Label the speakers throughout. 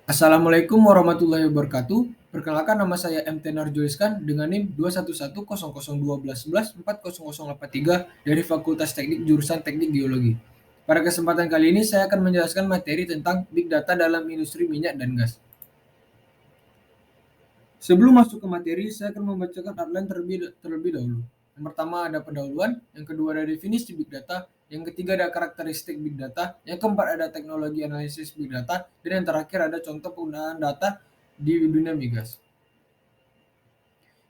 Speaker 1: Assalamualaikum warahmatullahi wabarakatuh. Perkenalkan nama saya MT Narjoiskan dengan NIM 211001111400083 dari Fakultas Teknik jurusan Teknik Geologi. Pada kesempatan kali ini saya akan menjelaskan materi tentang Big Data dalam industri minyak dan gas. Sebelum masuk ke materi, saya akan membacakan outline terlebih dahulu. Yang pertama ada pendahuluan, yang kedua ada definisi Big Data, yang ketiga ada karakteristik Big Data, yang keempat ada teknologi analisis Big Data, dan yang terakhir ada contoh penggunaan data di dunia migas.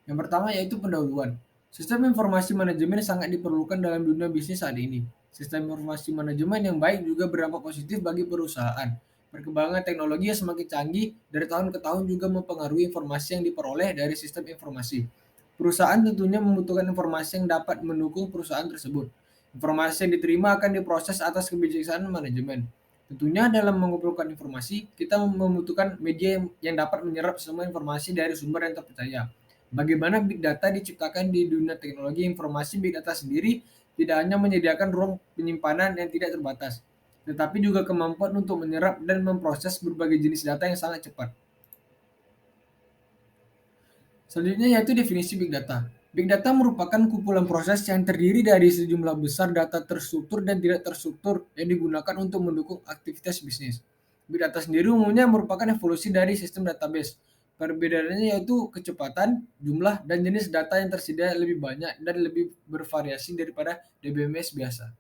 Speaker 1: Yang pertama yaitu pendahuluan. Sistem informasi manajemen sangat diperlukan dalam dunia bisnis saat ini. Sistem informasi manajemen yang baik juga berdampak positif bagi perusahaan. Perkembangan teknologi yang semakin canggih dari tahun ke tahun juga mempengaruhi informasi yang diperoleh dari sistem informasi. Perusahaan tentunya membutuhkan informasi yang dapat mendukung perusahaan tersebut. Informasi yang diterima akan diproses atas kebijaksanaan manajemen. Tentunya dalam mengumpulkan informasi, kita membutuhkan media yang dapat menyerap semua informasi dari sumber yang terpercaya. Bagaimana big data diciptakan di dunia teknologi informasi, big data sendiri tidak hanya menyediakan ruang penyimpanan yang tidak terbatas, tetapi juga kemampuan untuk menyerap dan memproses berbagai jenis data yang sangat cepat. Selanjutnya yaitu definisi big data. Big data merupakan kumpulan proses yang terdiri dari sejumlah besar data terstruktur dan tidak terstruktur yang digunakan untuk mendukung aktivitas bisnis. Big data sendiri umumnya merupakan evolusi dari sistem database. Perbedaannya yaitu kecepatan, jumlah, dan jenis data yang tersedia lebih banyak dan lebih bervariasi daripada DBMS biasa.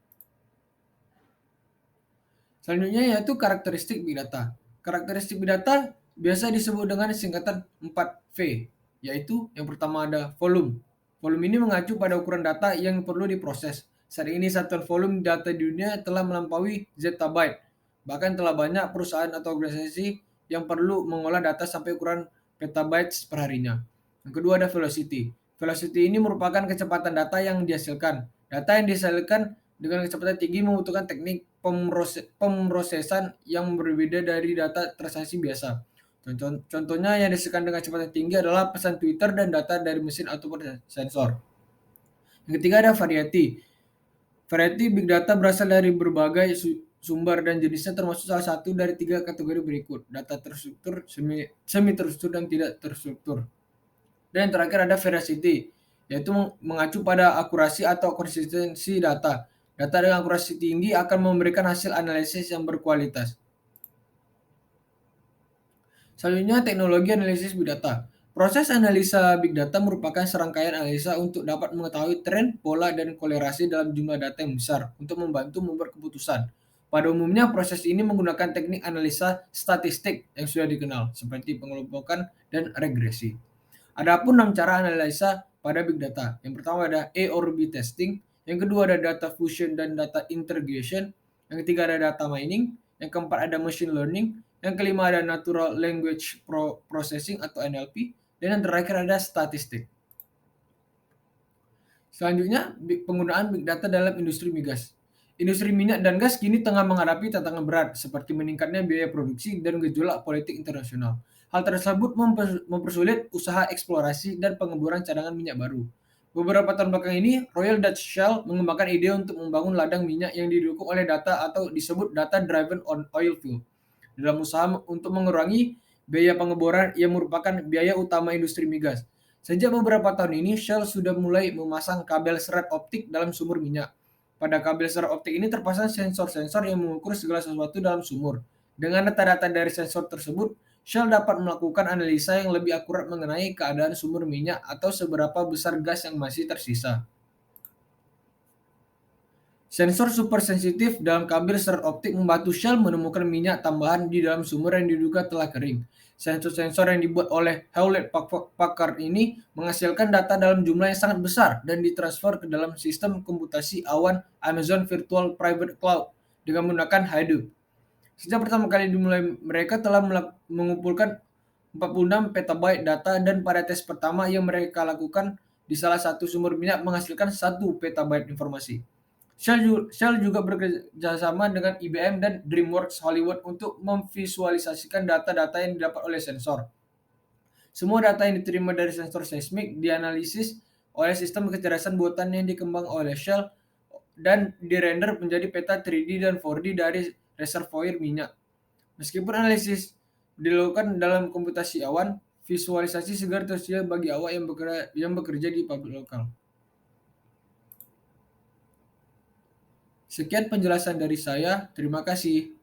Speaker 1: Selanjutnya yaitu karakteristik big data. Karakteristik big data biasa disebut dengan singkatan 4V, yaitu yang pertama ada volume. Volume ini mengacu pada ukuran data yang perlu diproses. Saat ini satuan volume data di dunia telah melampaui zettabyte. Bahkan telah banyak perusahaan atau organisasi yang perlu mengolah data sampai ukuran petabytes per harinya. Yang kedua ada velocity. Velocity ini merupakan kecepatan data yang dihasilkan. Data yang dihasilkan dengan kecepatan tinggi membutuhkan teknik pemrosesan yang berbeda dari data transaksi biasa. Contohnya yang dihasilkan dengan kecepatan tinggi adalah pesan Twitter dan data dari mesin ataupun sensor. Yang ketiga ada variety. Variety big data berasal dari berbagai sumber dan jenisnya termasuk salah satu dari tiga kategori berikut. Data terstruktur, semi terstruktur, dan tidak terstruktur. Dan yang terakhir ada veracity, yaitu mengacu pada akurasi atau konsistensi data. Data dengan akurasi tinggi akan memberikan hasil analisis yang berkualitas. Selanjutnya, teknologi analisis big data. Proses analisa big data merupakan serangkaian analisa untuk dapat mengetahui tren, pola, dan kolerasi dalam jumlah data yang besar untuk membantu membuat keputusan. Pada umumnya, proses ini menggunakan teknik analisa statistik yang sudah dikenal, seperti pengelompokan dan regresi. Adapun 6 cara analisa pada big data. Yang pertama ada A or B testing, yang kedua ada data fusion dan data integration, yang ketiga ada data mining, yang keempat ada machine learning, yang kelima ada natural language processing atau NLP, dan yang terakhir ada statistik. Selanjutnya, penggunaan big data dalam industri migas. Industri minyak dan gas kini tengah menghadapi tantangan berat seperti meningkatnya biaya produksi dan gejolak politik internasional. Hal tersebut mempersulit usaha eksplorasi dan pengeboran cadangan minyak baru. Beberapa tahun belakang ini, Royal Dutch Shell mengembangkan ide untuk membangun ladang minyak yang didukung oleh data atau disebut data driven on oil field. Dalam usaha untuk mengurangi biaya pengeboran yang merupakan biaya utama industri migas. Sejak beberapa tahun ini, Shell sudah mulai memasang kabel serat optik dalam sumur minyak. Pada kabel serat optik ini terpasang sensor-sensor yang mengukur segala sesuatu dalam sumur. Dengan data-data dari sensor tersebut, Shell dapat melakukan analisa yang lebih akurat mengenai keadaan sumur minyak atau seberapa besar gas yang masih tersisa. Sensor super sensitif dalam kabel serat optik membantu Shell menemukan minyak tambahan di dalam sumur yang diduga telah kering. Sensor-sensor yang dibuat oleh Hewlett-Packard ini menghasilkan data dalam jumlah yang sangat besar dan ditransfer ke dalam sistem komputasi awan Amazon Virtual Private Cloud dengan menggunakan Hadoop. Sejak pertama kali dimulai, mereka telah mengumpulkan 46 petabyte data dan pada tes pertama yang mereka lakukan di salah satu sumur minyak menghasilkan 1 petabyte informasi. Shell juga bekerjasama dengan IBM dan DreamWorks Hollywood untuk memvisualisasikan data-data yang didapat oleh sensor. Semua data yang diterima dari sensor seismik dianalisis oleh sistem kecerdasan buatan yang dikembangkan oleh Shell dan dirender menjadi peta 3D dan 4D dari reservoir minyak. Meskipun analisis dilakukan dalam komputasi awan, visualisasi segera tersedia bagi awak yang bekerja di pabrik lokal. Sekian penjelasan dari saya, terima kasih.